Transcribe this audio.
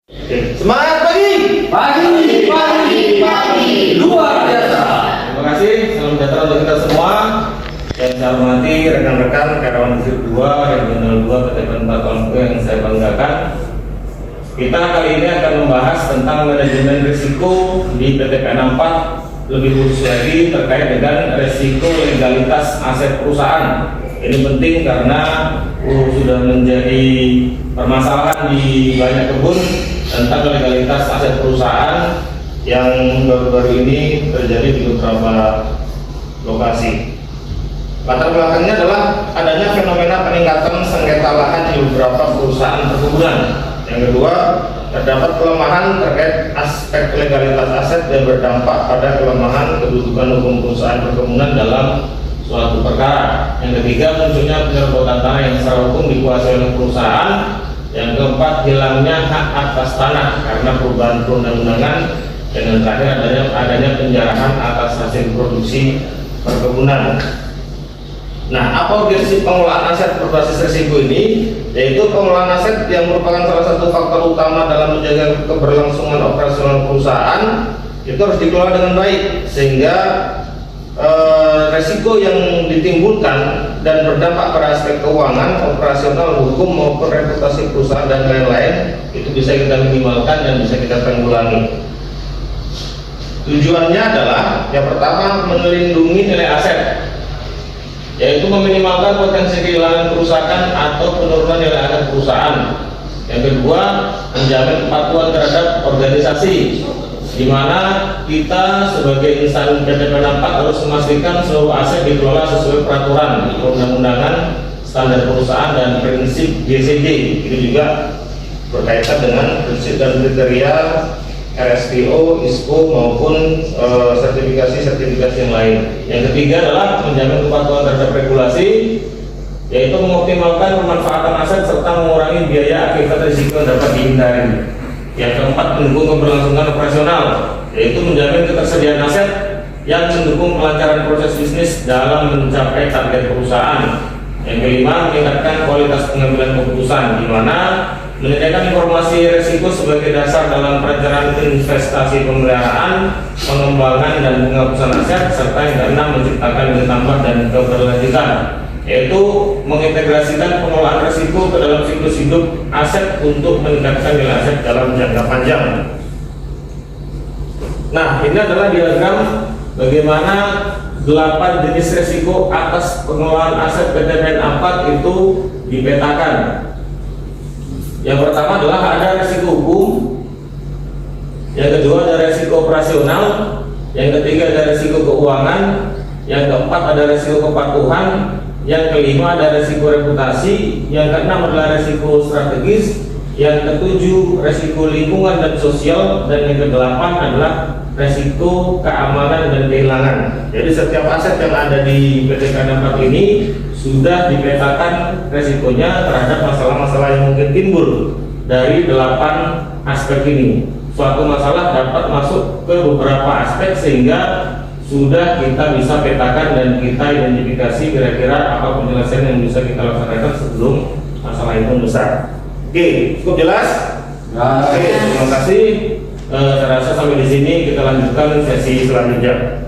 Oke. Semangat pagi. Pagi luar biasa. Terima kasih. Salam sejahtera untuk kita semua. Yang saya hormati rekan-rekan karyawan Division 2 Regional 2 PT Pemkab Lampung yang saya banggakan. Kita kali ini akan membahas tentang manajemen risiko di PT PNA 4, lebih khusus lagi terkait dengan risiko legalitas aset perusahaan. Ini penting karena sudah menjadi permasalahan di banyak kebun tentang legalitas aset perusahaan yang baru-baru ini terjadi di beberapa lokasi. Latar belakangnya adalah adanya fenomena peningkatan sengketa lahan di beberapa perusahaan perkebunan. Yang kedua, terdapat kelemahan terkait aspek legalitas aset yang berdampak pada kelemahan kedudukan hukum perusahaan perkebunan dalam suatu perkara. Yang ketiga, munculnya penyerbukan tanah yang secara hukum dikuasai oleh perusahaan. Yang keempat, hilangnya hak atas tanah karena perubahan perundang-undangan. Dan yang terakhir, adanya penjarahan atas hasil produksi perkebunan. Nah, apa urgensi pengelolaan aset berbasis risiko ini? Yaitu pengelolaan aset yang merupakan salah satu faktor utama dalam menjaga keberlangsungan operasional perusahaan itu harus dikelola dengan baik, sehingga resiko yang ditimbulkan dan berdampak pada aspek keuangan, operasional, hukum maupun reputasi perusahaan dan lain-lain itu bisa kita minimalkan dan bisa kita tanggulangi. Tujuannya adalah yang pertama melindungi nilai aset, yaitu meminimalkan potensi kehilangan kerusakan atau penurunan nilai aset perusahaan. Yang kedua, menjamin kepatuhan terhadap organisasi, di mana kita sebagai insan PT PNA 4 harus memastikan seluruh aset dikelola sesuai peraturan perundang-undangan, standar perusahaan dan prinsip GCG. Ini juga berkaitan dengan prinsip dan kriteria RSPO, ISPO maupun sertifikasi yang lain. Yang ketiga adalah menjamin kepatuhan terhadap regulasi, yaitu mengoptimalkan pemanfaatan aset serta mengurangi biaya akibat risiko yang dapat dihindari. Yang keempat, mendukung keberlangsungan operasional, yaitu menjamin ketersediaan aset yang mendukung kelancaran proses bisnis dalam mencapai target perusahaan. Yang kelima, meningkatkan kualitas pengambilan keputusan, di mana menyediakan informasi risiko sebagai dasar dalam perencanaan investasi pemeliharaan, pengembangan dan penghapusan aset, serta yang keenam, menciptakan nilai tambah dan keberlanjutan, yaitu mengintegrasikan pengelolaan risiko ke dalam siklus hidup aset untuk meningkatkan nilai aset dalam jangka panjang. Nah, ini adalah diagram bagaimana 8 jenis risiko atas pengelolaan aset PT PNA 4 itu dipetakan. Yang pertama adalah ada risiko hukum, yang kedua ada risiko operasional, yang ketiga ada risiko keuangan, yang keempat ada risiko kepatuhan, yang kelima ada risiko reputasi, yang keenam adalah risiko strategis, yang ketujuh risiko lingkungan dan sosial, dan yang kedelapan adalah risiko keamanan dan kehilangan. Jadi setiap aset yang ada di PT PNA 4 ini sudah dipetakan resikonya terhadap masalah-masalah yang mungkin timbul dari 8 aspek ini. Suatu masalah dapat masuk ke beberapa aspek sehingga sudah kita bisa petakan dan kita identifikasi kira-kira apa penyelesaian yang bisa kita laksanakan sebelum masalah itu besar. Oke, cukup jelas? Oke, terima kasih. Saya rasa sampai di sini kita lanjutkan sesi selanjutnya.